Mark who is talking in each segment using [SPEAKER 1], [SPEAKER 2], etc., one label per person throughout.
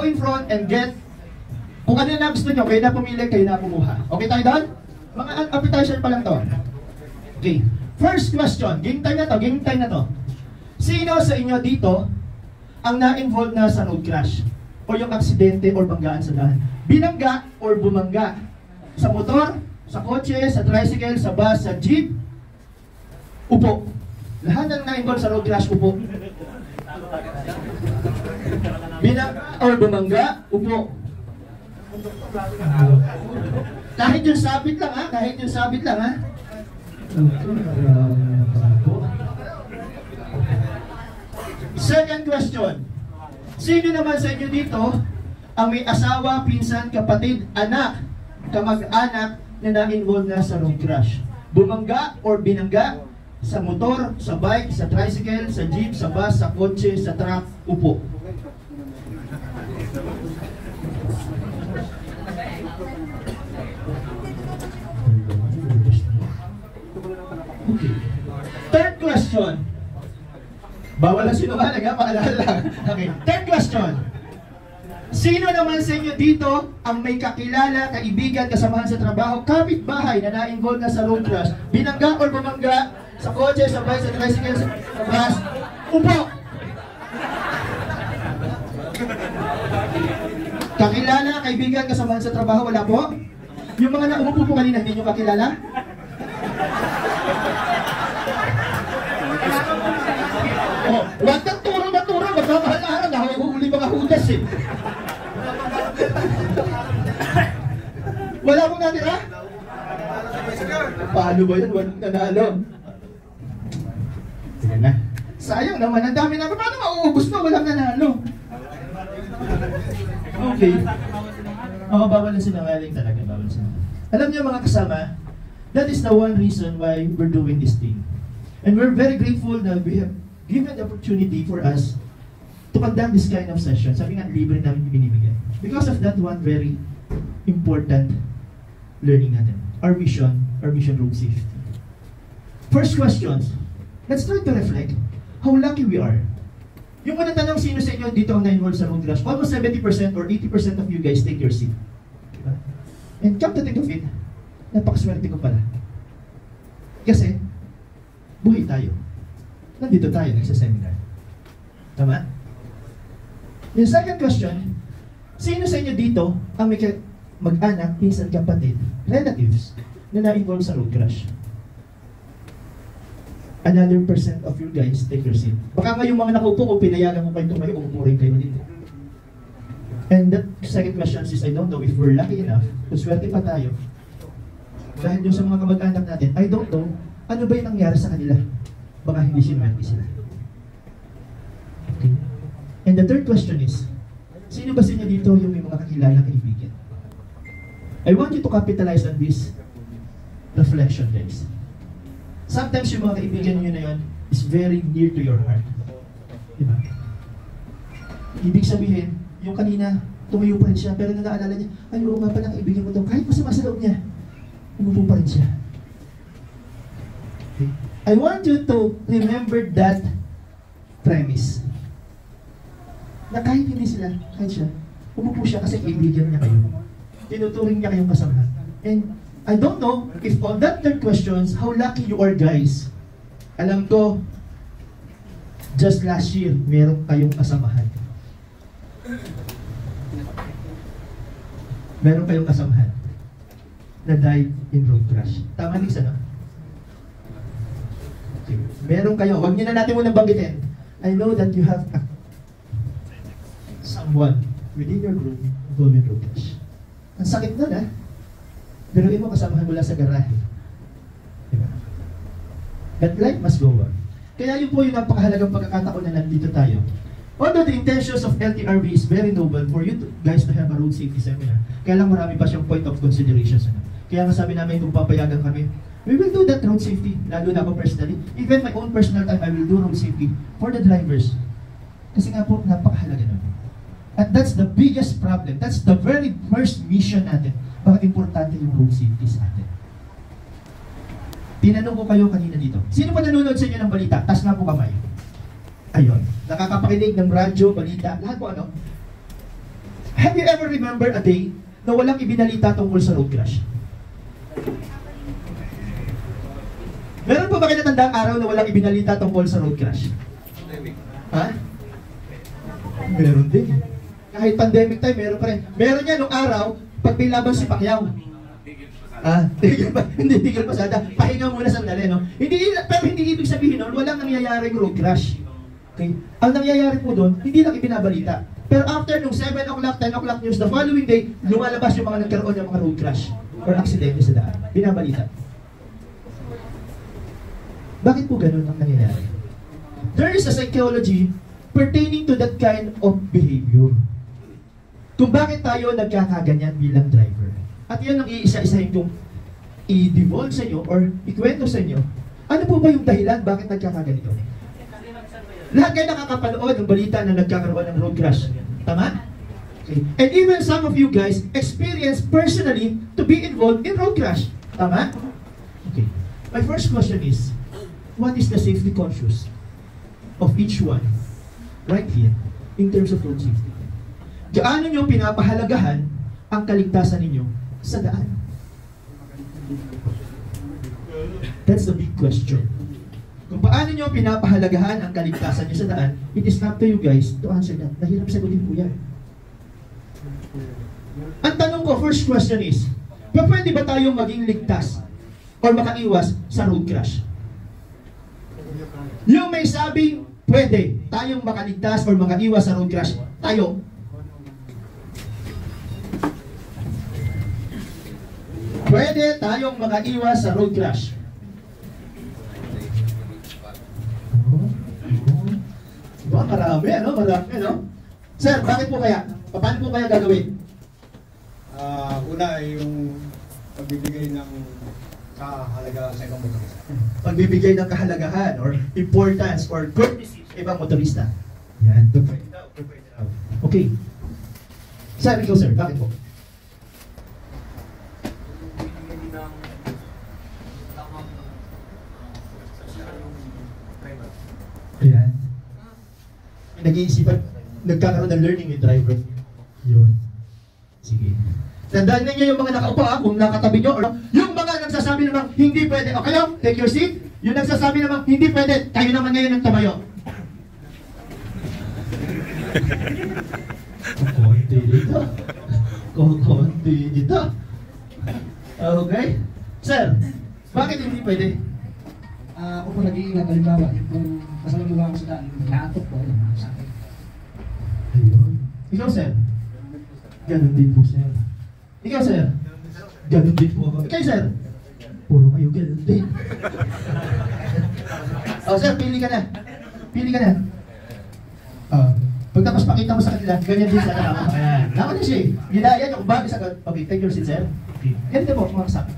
[SPEAKER 1] in front and get kung ano na gusto nyo, kayo na pumili, kayo na kumuha. Okay tayo doon? Mga appetizer pa lang to. Okay. First question. Game time na to. Sino sa inyo dito ang na-involved na sa road crash? O yung aksidente or banggaan sa daan? Binangga or bumangga? Sa motor, sa kotse, sa tricycle, sa bus, sa jeep? Upo. Lahat ng na-involved sa road crash, upo. Binangga or bumangga? Upo. Kahit yung sabit lang ha, Second question. Sino naman sa inyo dito ang may asawa, pinsan, kapatid, anak, kamag-anak na na-involved na sa road crash? Bumangga or binangga sa motor, sa bike, sa tricycle, sa jeep, sa bus, sa kotse, sa truck, upo. Okay. Third question. Bawal na sinungaling ha, paalala lang. Okay. Third question. Sino naman sa inyo dito ang may kakilala, kaibigan, kasamahan sa trabaho, kapitbahay na na-involved na sa road crash? Binangga or bumangga sa kotse, sa bike, sa tricycle, sa bus? Upo! Kakilala, kaibigan, kasamahan sa trabaho, wala po? Yung mga naumupo po kanina, hindi nyo kakilala? Oh, wag kang turang magkakahalaan, nahuhuli mga hudas eh. Wala mong natira? Paano ba yun? Walang nanalo. Sige na. Sayang naman, ang dami naman. Paano mauubos na? Walang nanalo. Okay. Bawal na sinangaling talaga. Bawal na sinangaling. Alam niyo mga kasama, that is the one reason why we're doing this thing. And we're very grateful that we have given the opportunity for us to conduct this kind of session. Sabi nga, libre namin binibigyan. Because of that one very important learning natin. Our mission road safety. First questions. Let's try to reflect how lucky we are. Yung unang tanong, sino sa inyo dito ang na-involved sa road crash? Almost 70% or 80% of you guys take your seat. Diba? And come to think of it, napakaswerte ko pala. Kasi, buhay tayo. Nandito tayo, nagsaseminar. Tama? Yung second question, sino sa inyo dito ang may mag-anak, pinsan, kapatid, relatives na na-involve sa road crash? Another % of you guys take your seat. Baka nga yung mga nakaupo, kung pinayagan mo kayo tumayo, umupo rin kayo dito. And that second question is, I don't know if we're lucky enough, kung swerte pa tayo, dahil yung sa mga kamag-anak natin, I don't know, ano ba yung nangyari sa kanila? Baka hindi sinwerte sila. Okay. And the third question is, sino ba sa inyo dito yung may mga kakilala, kaibigan? I want you to capitalize on this reflection, guys. Sometimes yung mga kaibigan nyo na yun is very near to your heart. Diba? Ibig sabihin, yung kanina, tumayo pa rin siya, pero nung naalala niya, ay, oo nga pala, kaibigan mo ito, kahit masama sa loob niya, umupo pa rin siya. Okay. I want you to remember that premise. Na kahit hindi sila, kahit siya, umupo siya kasi kaibigan niya kayo. Tinuturing niya kayong kasama. And I don't know if on that third questions, how lucky you are, guys. Alam ko, just last year, meron kayong kasamahan. Meron kayong kasamahan na died in road crash. Tama ni no? Okay. Meron kayo, wag niyo na natin munang banggitin. I know that you have someone within your group involved in road crash. Ang sakit nun, ha? Pero mo kasamahan mula sa garahe. Diba? But life must go on. Kaya yun po yung napakahalagang pagkakataon na nandito tayo. Although the intentions of LTRB is very noble for you guys to have a road safety seminar, kaya lang marami pa siyang point of considerations. Kaya nga sabi namin kung papayagan kami, we will do that road safety, lalo na ako personally. Even my own personal time, I will do road safety for the drivers. Kasi nga po, napakahalaga nun. At that's the biggest problem. That's the very first mission natin. Baka importante yung road safety sa atin. Tinanong ko kayo kanina dito. Sino pa nanonood sa inyo ng balita? Taas nga po kamay. Ayun. Nakakapakinig ng radyo, balita, lahat po ano? Have you ever remember a day na walang ibinalita tungkol sa road crash? Meron pa ba kayo natandang araw na walang ibinalita tungkol sa road crash? Ha? Meron din. Kahit pandemic time, meron pa rin. Meron yan nung araw, pag may laban si Pacquiao. Hindi tigil pasada. Pahinga muna sandali, no? Pero hindi ibig sabihin nun, walang nangyayaring road crash. Okay? Ang nangyayari po doon, hindi lang ibinabalita. Pero after nung 7 o'clock, 10 o'clock news, the following day, lumalabas yung mga nagkaroon ng mga road crash or aksidente sa daan. Binabalita. Bakit po ganun ang nangyayari? There is a psychology pertaining to that kind of behavior. Kung bakit tayo nagkakaganyan bilang driver. At yan ang iisa-isahin kong i-divulge sa inyo or ikwento sa inyo. Ano po ba yung dahilan bakit nagkakaganito? Lahat kayo nakakapanood ng balita na nagkakaroon ng road crash. Tama? Okay. And even some of you guys experience personally to be involved in road crash. Tama? Okay. My first question is, what is the safety conscious of each one right here in terms of road safety? Gaano nyo pinapahalagahan ang kaligtasan ninyo sa daan? That's the big question. Kung paano nyo pinapahalagahan ang kaligtasan nyo sa daan, it is up to you guys to answer that. Nahirap sagutin po yan. Ang tanong ko, first question is, pwede ba tayong maging ligtas or makaiwas sa road crash? Yung may sabing, pwede tayong makaligtas or makaiwas sa road crash, tayo. Pwede tayong makaiwas sa road crash. Diba, marami, ano? Marami, ano? Sir, bakit po kaya? Paano po kaya gagawin?
[SPEAKER 2] Una ay yung pagbibigay ng kahalagahan sa ibang motorista.
[SPEAKER 1] Pagbibigay ng kahalagahan or importance or courtesy sa ibang motorista. Yan. Okay. Sir, ikaw sir, bakit po? Ayan. Nag-iisipan, nagkakaroon ng learning with driver. Yun. Sige. Tandaan ninyo yung mga nakaupo kung nakatabi nyo, or yung mga nagsasabi namang hindi pwede, o kayo, take your seat. Yung nagsasabi namang hindi pwede, kayo naman ngayon ang tumayo. Kukunti dito. Kukunti dito. Okay? Sir, bakit hindi pwede?
[SPEAKER 3] Ako po nag-iingat, halimbawa, kung kasama mo ako sa daan, naatok po, sa akin.
[SPEAKER 1] Ayun. Ikaw, sir? Ganun din po, sir. Ikaw, sir? Ganun din po ako. Ikaw, sir? Puro kayo ganun din. Sir, pili ka na. Pili ka na. Pagtapos pakita mo sa kanila, ganyan din sa kanila. Ayan. Naman din siya eh. Ginaya niyo kung bakit sagot. Okay, take your seat, sir. Okay. Ganito po, mga kasama.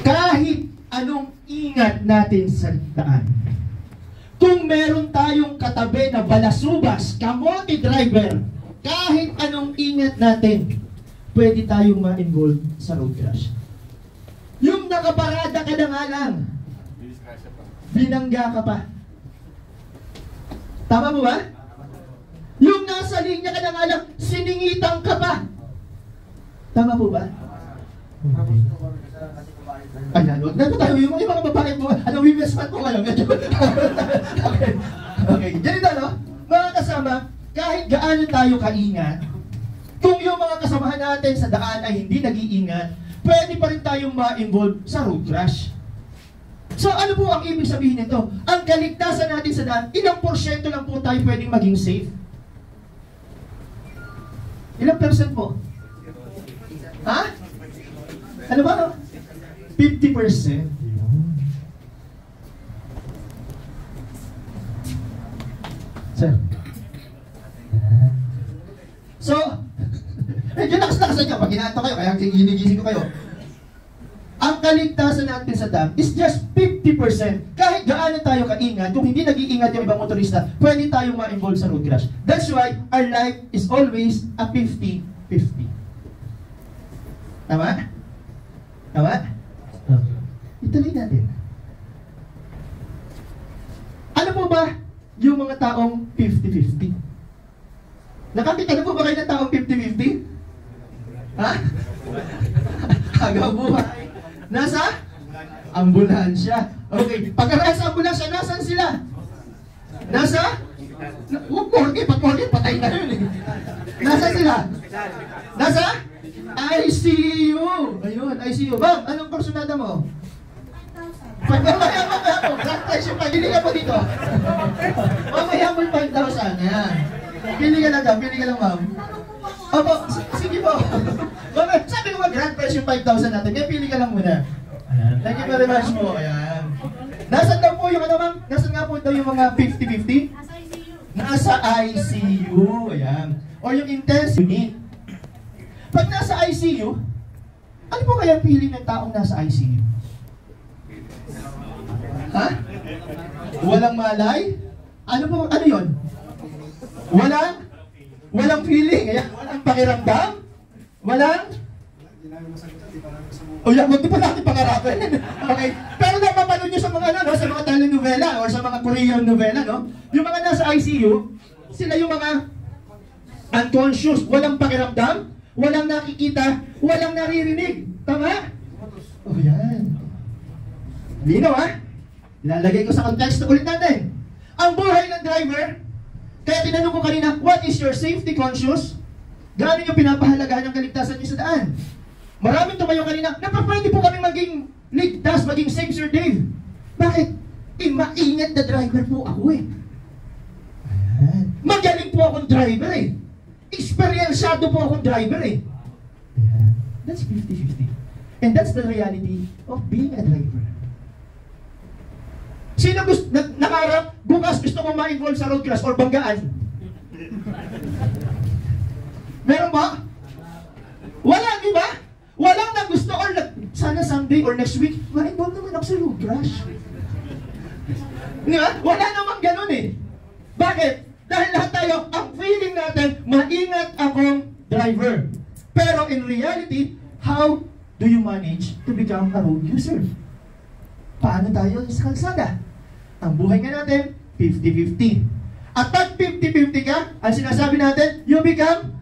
[SPEAKER 1] Kahit anong ingat natin sa daan, kung meron tayong katabi na balasubas, kamote driver, kahit anong ingat natin, pwede tayong ma-involve sa road crash. Yung nakaparada ka na nga lang, binangga ka pa. Tama mo ba? Yung nasa linya ka na nga lang, siningitan ka pa. Tama po ba? Ayan, huwag na tayo. Yung mga babae po, women's month po ngayon. Okay. Okay. Ganito, no? Mga kasama, kahit gaano tayo kaingat, kung yung mga kasamahan natin sa daan ay hindi nag-iingat, pwede pa rin tayong ma-involve sa road crash. So ano po ang ibig sabihin nito? Ang kaligtasan natin sa daan, ilang porsyento lang po tayo pwedeng maging safe? Ilang percent po? Ha? Ano ba, no? 50%. Sir. So, medyo lakas-lakasan nyo. Pag ginaanto kayo, kaya ginigising ko kayo. Ang kaligtasan natin sa dam is just 50%. Kahit gaano tayo kaingat, kung hindi nag-iingat yung ibang motorista, pwede tayong ma-involve sa road crash. That's why our life is always a 50-50. Tama? Tama? Okay. Ituloy natin. Ano po ba yung mga taong 50-50? Nakakita na po ba kayo ng taong 50-50? Ha? Hanggang buhay. Nasa? Ambulansya. Okay, pagkaraan sa ambulansya, nasan sila? Nasa? Huwag porke, pag porke, patay na yun eh. Nasa sila? Nasa? ICU. Ayun, ICU. Ma'am, anong kursunada mo? 5,000. Mamaya mo. Blood pressure pa. Bili ka po dito. Mamaya mo 5,000. Yan. Bili ka lang daw. Bili ka lang, ma'am. Opo, sige po. Mamaya, sabi ko mag-blood pressure 5,000 natin. Kaya pili ka lang muna. Ayan. Thank you very much po. Ayan. Nasaan daw po yung ano, ma'am? Nasaan nga po daw yung mga 50-50? Nasa ICU. Ayan. Or yung intense unit. Pag nasa ICU, ano po kaya feeling ng taong nasa ICU? Ha? Walang malay? Ano po, ano yun? Walang feeling. Ayan. Walang pakiramdam? Walang? O yan, huwag pa natin pangarapin. Okay. Pero napapanood nyo sa mga, ano, sa mga telenovela or sa mga Korean novela, no? Yung mga nasa ICU, sila yung mga unconscious, walang pakiramdam, walang nakikita, walang naririnig. Tama? O yan. Lino, ha? Ilalagay ko sa context ulit natin. Ang buhay ng driver, kaya tinanong ko kanina, what is your safety conscious? Gaano nyo pinapahalagahan ang kaligtasan nyo sa daan? Maraming tumayo kanina, napapwede po kami maging ligtas, maging safe, Sir Dave. Bakit? Maingat na driver po ako eh. Ayan. Magaling po akong driver eh. Experyensyado po akong driver eh. Ayan. That's 50-50. And that's the reality of being a driver. Sino gusto, nakarap, bukas gusto mo ma-involve sa road crash or banggaan? Meron ba? Wala, di ba? Walang na gusto or sana someday or next week, ma-involve naman ako sa road crash. Di ba? Wala namang ganun eh. Bakit? Dahil lahat tayo, ang feeling natin, maingat akong driver. Pero in reality, how do you manage to become a road user? Paano tayo sa kalsada? Ang buhay nga natin, 50-50. At pag 50-50 ka, ang sinasabi natin, you become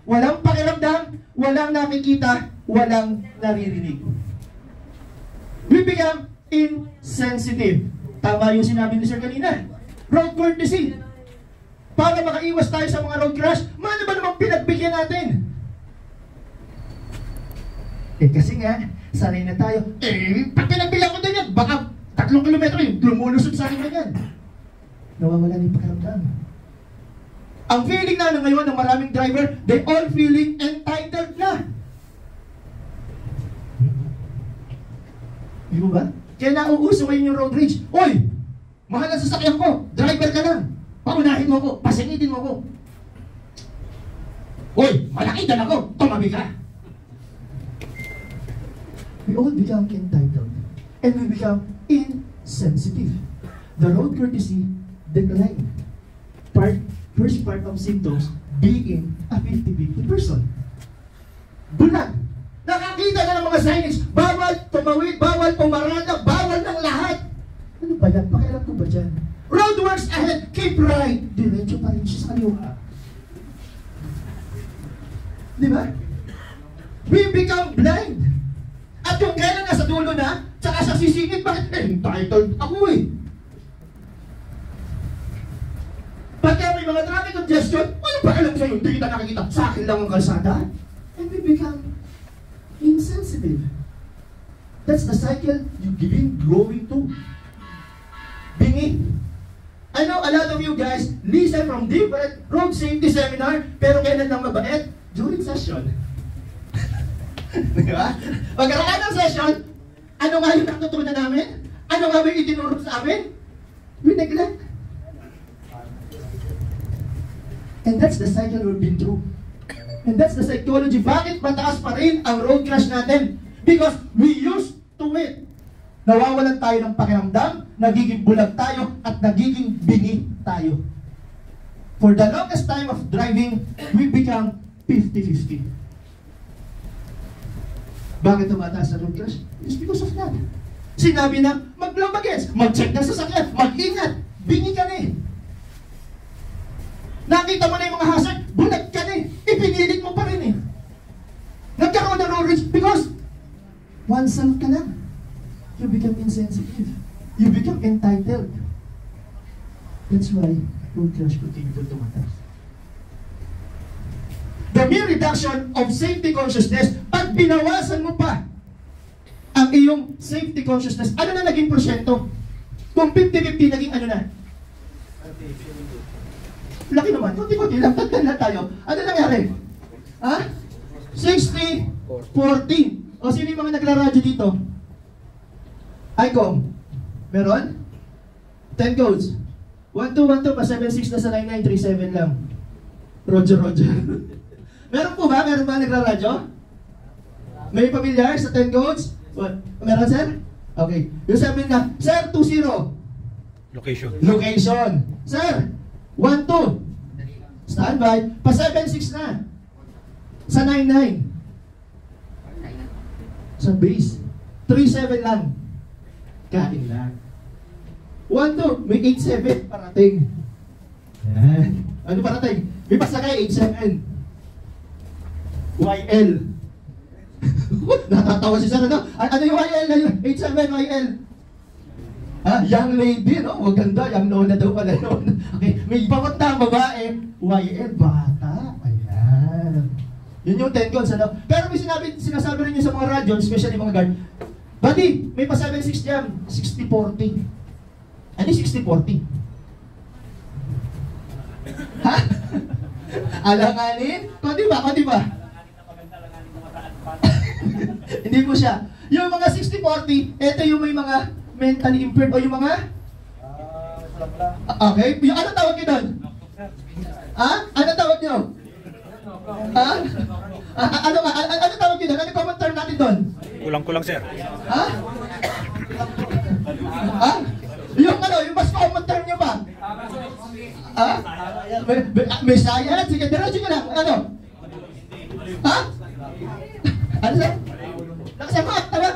[SPEAKER 1] walang pakiramdam, walang nakikita, walang naririnig. We become insensitive. Tama yung sinabi ni Sir kanina. Road courtesy. Para makaiwas tayo sa mga road crash, ano ba namang pinagbigyan natin? Eh kasi nga, sanay na tayo. Pag pinagbigyan ko din yan, baka 3 kilometro yun, lumulusot sa akin na yan. Nawawala na yung pakiramdam. Ang feeling na ngayon ng maraming driver, they all feeling entitled na. Di ba? Kaya nauuso ngayon yung road rage. Oy! Mahal ang sasakyan ko. Driver ka lang. Paunahin mo ko. Pasinitin mo ko. Oy! Malaki dala ko. Tumabi ka. We all become entitled. And we become insensitive. The road courtesy decline. First part of symptoms being a 50-50 person. Bulag. Nakakita na ng mga signage. Bawal tumawid, bawal pumarada, bawal ng lahat. Ano ba yan? Pakialam ko ba dyan? Roadworks ahead, keep right. Diretso pa rin siya sa kaliwa. Di ba? We become blind. At yung kailan nasa dulo na, tsaka sa sisingit, bakit? Entitled ako eh. Pagka may mga traffic congestion, ano ba alam sa'yo? Hindi kita nakikita. Sa akin lang ang kalsada. And we become insensitive. That's the cycle you've been growing to. Bingi. I know a lot of you guys listen from different road safety seminar, pero kailan lang mabait? During session. Diba? Pagkaraan ng session, ano nga yung natutunan namin? Ano nga yung itinuro sa amin? We neglect. And that's the cycle we've been through. And that's the psychology. Bakit mataas pa rin ang road crash natin? Because we used to it. Nawawalan tayo ng pakiramdam, nagiging bulag tayo, at nagiging bingi tayo. For the longest time of driving, we become 50-50. Bakit tumataas ang road crash? It's because of that. Sinabi na, maglambagets, mag-check na sasakyan, mag-ingat, bingi ka na eh. Nakita mo na yung mga hazard, bulag oneself ka lang. You become insensitive. You become entitled. That's why road crash continue to tumatas. The mere reduction of safety consciousness, pag binawasan mo pa ang iyong safety consciousness, ano na naging porsyento? Kung 50-50, naging ano na? Laki naman, kunti-kunti lang, tagdan na tayo. Ano nangyari? Ha? 60-40. O sino yung mga nagraradyo dito? ICOM. Meron? 10 codes. 1212 pa, 76 na sa 9937 lang. Roger. Meron po ba? Meron ba nagraradyo? May pamilyar sa 10 codes? What? Meron, sir? Okay. Yung sabi na, sir, 20. Location. Sir, 12. Standby. Pa 76 na. Sa 99. Sa base. 37 lang. Kain lang. 12. May 87 parating. Yan. Ano parating? May pasakay 87. YL. Natatawa si sir, ano? Ano yung YL? 87 YL. Young lady, no? Maganda, young lola daw pala yun. Okay, may pamata, babae, YL, bata. Ayan. Yun yung 10 calls, ano? Pero may sinasabi rin yun sa mga radyo, especially mga guard. Buddy, may pa 7-6 dyan, 60-40. Ano 60-40? Ha? Alanganin? Kundi ba? Hindi po siya. Yung mga 60-40, ito yung may mga mentally impaired o yung mga okay, yung ano tawag nyo doon? Ano tawag nyo? Ano tawag nyo doon? Ano common term natin doon?
[SPEAKER 4] Kulang-kulang, sir.
[SPEAKER 1] Yung ano, yung mas common term nyo ba? May science? Sige, diretso nyo lang. Ano? Ano sir? Nakasagot, tama?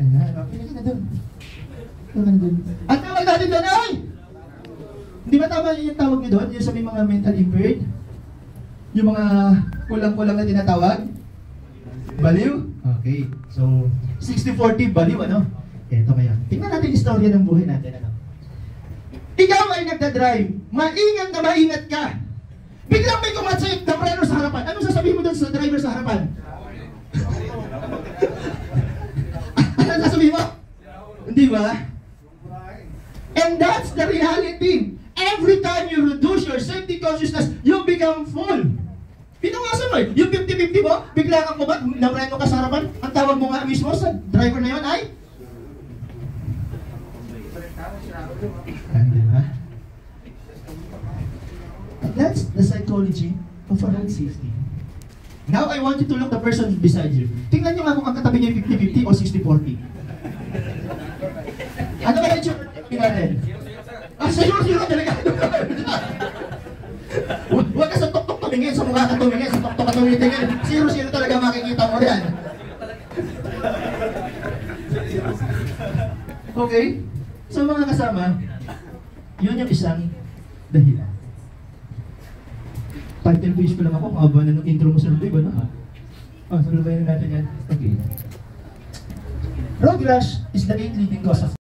[SPEAKER 1] Ayan, pinagin na doon. Ang tawag natin doon ay! Hindi ba tama yung tawag niyo doon? Yung sa may mga mental impaired? Yung mga kulang-kulang na tinatawag? Baliw? Okay. So, 60-40 baliw, ano? Ito kaya. Tingnan natin yung istorya ng buhay natin, ano? Ikaw ay nagdadrive. Maingat na maingat ka. Biglang may kumatsayip na preno sa harapan. Ano sasabihin mo doon sa driver sa harapan? Ano sasabihin mo? Hindi ba? And that's the reality. Every time you reduce your safety consciousness, you become full. Pinawasan mo eh. Yung 50-50 mo, bigla kang kumat, napreno ka sa harapan, ang tawag mo nga mismo sa driver na yun ay? Hindi ba? That's the psychology of a road safety. Now, I want you to look the person beside you. Tingnan nyo nga kung ang katabi niya 50-50 o 60-40. Ano ba yung natin? Zero talaga. Huwag ka sa tok-tok tumingin, sa mukha ka tumingin, sa tok-tok ka tumingin. Zero talaga makikita mo yan. Okay? So mga kasama, yun yung isang dahilan. 5-10 page pa lang ako, mahaba na nung intro mo sa review, ano? Salubayin natin yan. Okay. Road rash is the 8th leading cause of